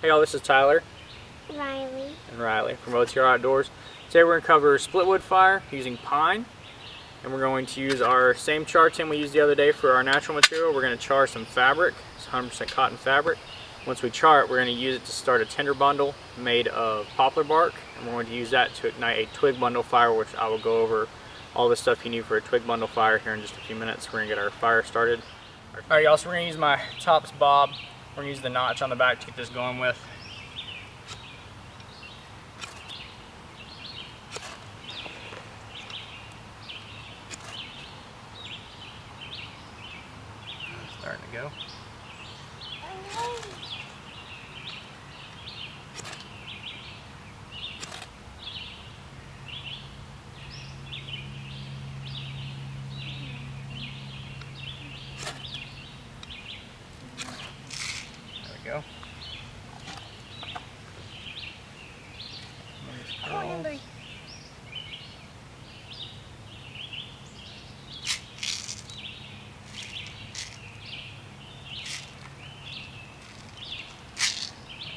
Hey y'all, this is Tyler and Riley from O.T.R.Outdoors. Today we're going to cover split wood fire using pine, and we're going to use our same char tin we used the other day for our natural material. We're going to char some fabric. It's 100% cotton fabric. Once we char it, we're going to use it to start a tinder bundle made of poplar bark, and we're going to use that to ignite a twig bundle fire, which I will go over all the stuff you need for a twig bundle fire here in just a few minutes. We're going to get our fire started. Alright y'all, so we're going to use my tops bob. We're going to use the notch on the back to get this going with. Starting to go. Go.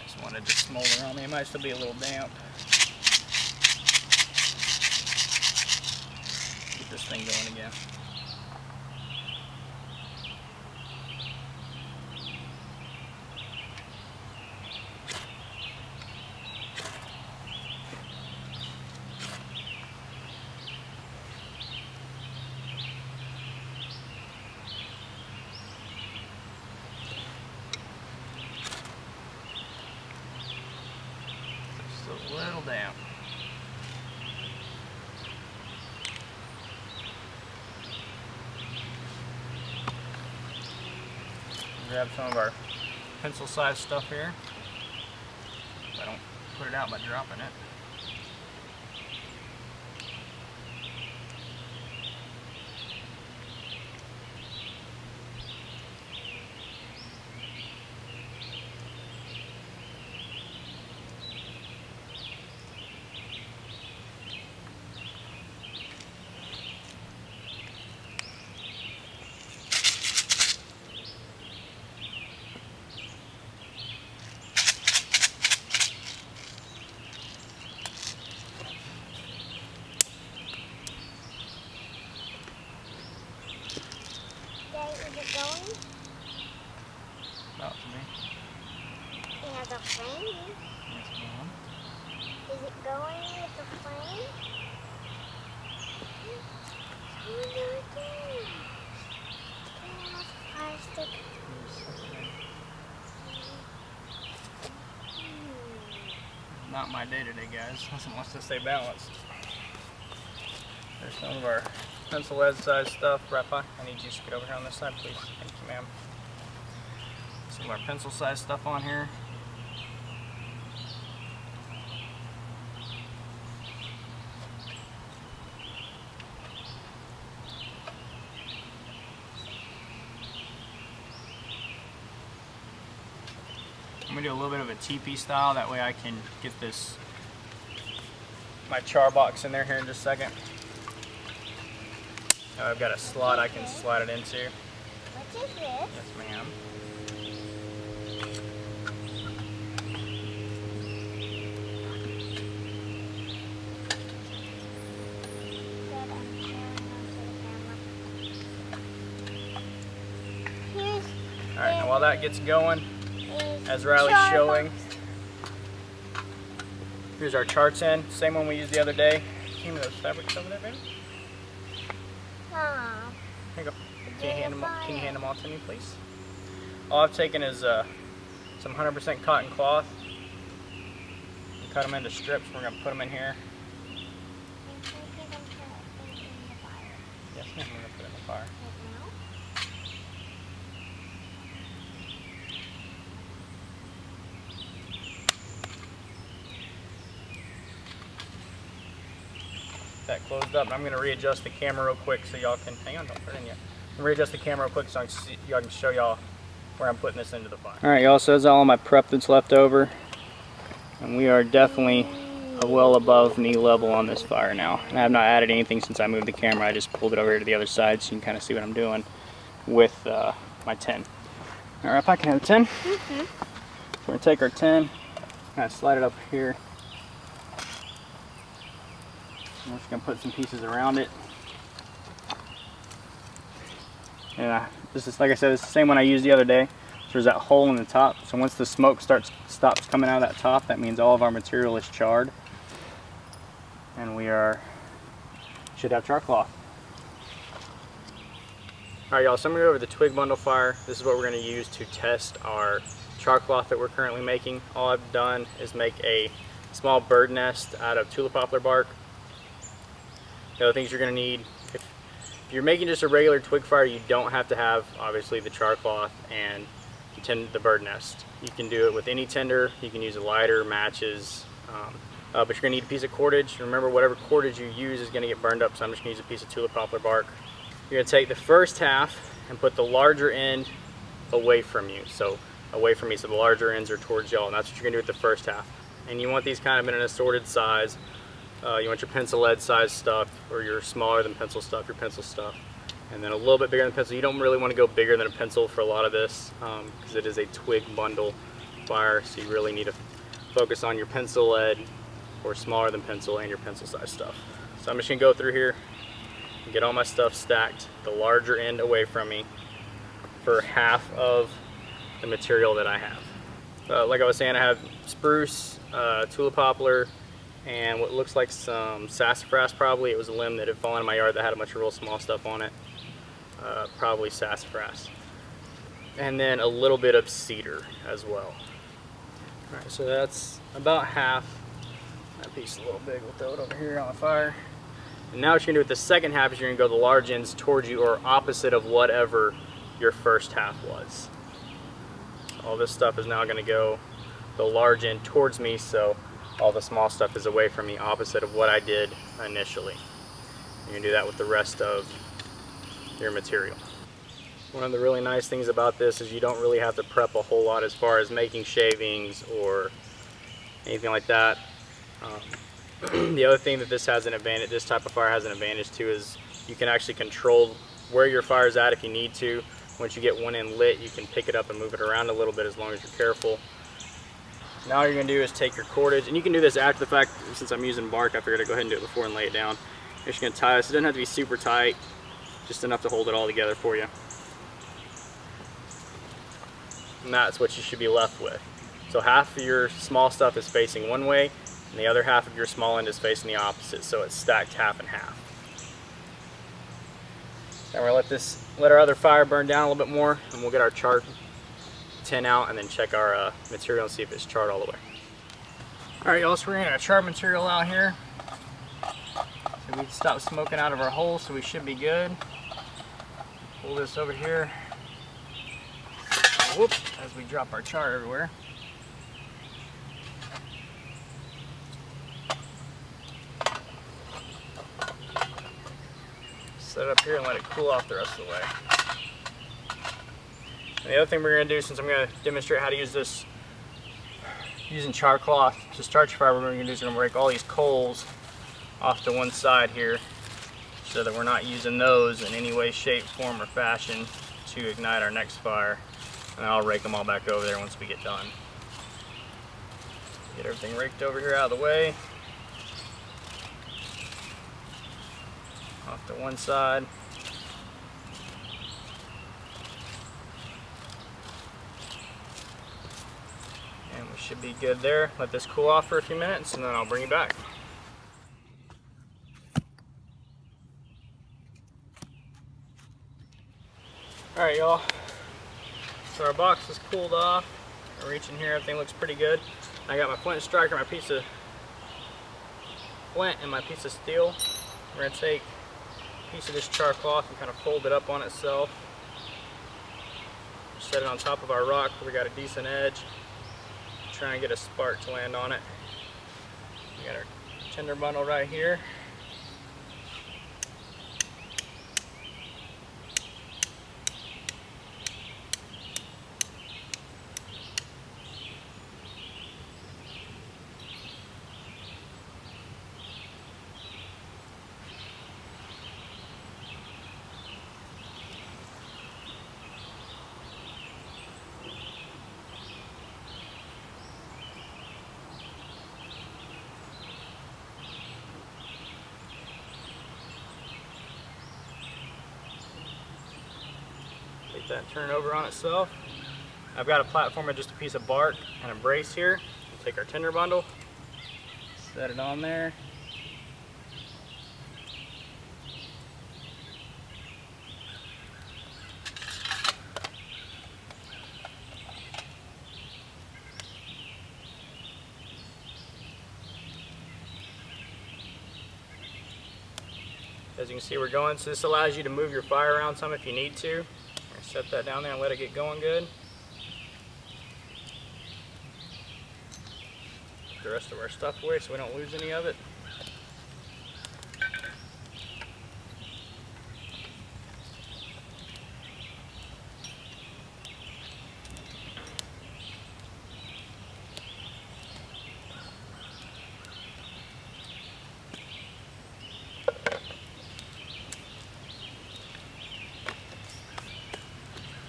Just wanted to smolder on me. It might still be a little damp. Get this thing going again. A little damp. Grab some of our pencil-sized stuff here. I don't put it out by dropping it. Is it going? About to be. It has a flame. Yes, ma'am. Is it going with the flame? Oh no, it has a fire stick. Not my day today, guys. It wants to stay balanced. There's some of our pencil lead size stuff. Rappa, I need you to get over here on this side, please. Thank you, ma'am. Some of our pencil size stuff on here. I'm gonna do a little bit of a teepee style, that way I can get my char box in there here in just a second. I've got a slot I can slide it into. What is this? Yes, ma'am. Alright, now while that gets going, as Riley's showing, here's our char tin, same one we used the other day. Give me those fabrics over there, baby. Here you go. Can you hand them all to me, please? All I've taken is some 100% cotton cloth. And cut them into strips. We're going to put them in here. Yes, ma'am. We're going to put it in the fire. That closed up. I'm going to readjust the camera real quick so y'all can, hang on, don't put it in yet. I'm going to readjust the camera real quick so y'all can show y'all where I'm putting this into the fire. Alright y'all, so that's all my prep that's left over. And we are definitely well above knee level on this fire now. And I have not added anything since I moved the camera. I just pulled it over here to the other side so you can kind of see what I'm doing with my tin. Alright, I can have the tin. we're going to take our tin, kind of slide it up here. And we're just going to put some pieces around it. And this is, like I said, it's the same one I used the other day. So there's that hole in the top. So once the smoke stops coming out of that top, that means all of our material is charred. And we should have char cloth. Alright y'all, so I'm going to go over the twig bundle fire. This is what we're going to use to test our char cloth that we're currently making. All I've done is make a small bird nest out of tulip poplar bark. The other things you're going to need, if you're making just a regular twig fire, you don't have to have obviously the char cloth and the bird nest. You can do it with any tinder. You can use a lighter, matches, but you're going to need a piece of cordage. Remember, whatever cordage you use is going to get burned up, so I'm just going to use a piece of tulip poplar bark. You're going to take the first half and put the larger end away from you. So away from me, so the larger ends are towards y'all, and that's what you're going to do with the first half. And you want these kind of in an assorted size. You want your pencil lead size stuff, or your smaller than pencil stuff, your pencil stuff. And then a little bit bigger than pencil. You don't really want to go bigger than a pencil for a lot of this, because it is a twig bundle fire, so you really need to focus on your pencil lead or smaller than pencil and your pencil size stuff. So I'm just going to go through here and get all my stuff stacked, the larger end away from me, for half of the material that I have. Like I was saying, I have spruce, tulip poplar, and what looks like some sassafras probably. It was a limb that had fallen in my yard that had a bunch of real small stuff on it. Probably sassafras. And then a little bit of cedar as well. Alright, so that's about half. That piece is a little big, we'll throw it over here on the fire. And now what you're going to do with the second half is you're going to go the large ends towards you, or opposite of whatever your first half was. So all this stuff is now going to go the large end towards me, so all the small stuff is away from me, opposite of what I did initially. You can do that with the rest of your material. One of the really nice things about this is you don't really have to prep a whole lot as far as making shavings or anything like that. The other thing that this has an advantage, this type of fire has an advantage too, is you can actually control where your fire's at if you need to. Once you get one end lit, you can pick it up and move it around a little bit as long as you're careful. Now all you're going to do is take your cordage, and you can do this after the fact. Since I'm using bark, I figured I'd go ahead and do it before and lay it down. You're just going to tie this. It doesn't have to be super tight, just enough to hold it all together for you. And that's what you should be left with. So half of your small stuff is facing one way, and the other half of your small end is facing the opposite, so it's stacked half and half. And we're going to let our other fire burn down a little bit more, and we'll get our char tin out and then check our material and see if it's charred all the way. Alright y'all, so we're getting our char material out here. So we stopped smoking out of our hole, so we should be good. Pull this over here. Whoop, as we drop our char everywhere. Set it up here and let it cool off the rest of the way. And the other thing we're going to do, since I'm going to demonstrate how to use this using char cloth to start your fire, what we're going to do is we're going to break all these coals off to one side here so that we're not using those in any way, shape, form, or fashion to ignite our next fire. And I'll rake them all back over there once we get done. Get everything raked over here out of the way. Off to one side. And we should be good there. Let this cool off for a few minutes and then I'll bring you back. Alright y'all, so our box is cooled off. I reach in here, everything looks pretty good. I got my flint striker, my piece of flint and my piece of steel. We're going to take a piece of this char cloth and kind of fold it up on itself. Set it on top of our rock where we got a decent edge. Try and get a spark to land on it. We got our tinder bundle right here. let that turn over on itself. I've got a platform of just a piece of bark and a brace here. We'll take our tinder bundle, set it on there. As you can see, we're going, so this allows you to move your fire around some if you need to. Set that down there and let it get going good. Put the rest of our stuff away so we don't lose any of it.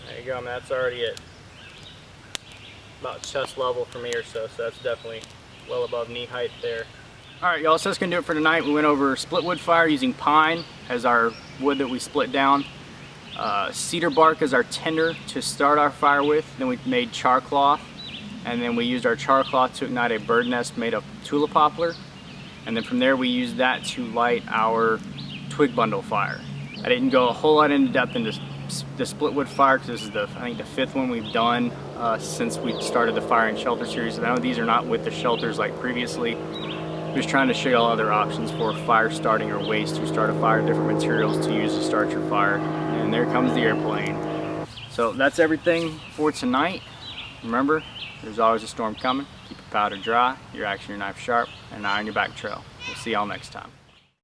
There you go, I mean, that's already at about chest level for me or so that's definitely well above knee height there. Alright y'all, so that's going to do it for tonight. We went over split wood fire using pine as our wood that we split down. Cedar bark as our tinder to start our fire with. Then we made char cloth, and then we used our char cloth to ignite a bird nest made of tulip poplar. And then from there we used that to light our twig bundle fire. I didn't go a whole lot into depth into the split wood fire because this is I think the 5th one we've done since we started the fire and shelter series. And I know these are not with the shelters like previously. I'm just trying to show you all other options for fire starting or ways to start a fire, different materials to use to start your fire. And there comes the airplane. So that's everything for tonight. Remember, there's always a storm coming. Keep your powder dry, your action, your knife sharp, and an eye on your back trail. We'll see y'all next time.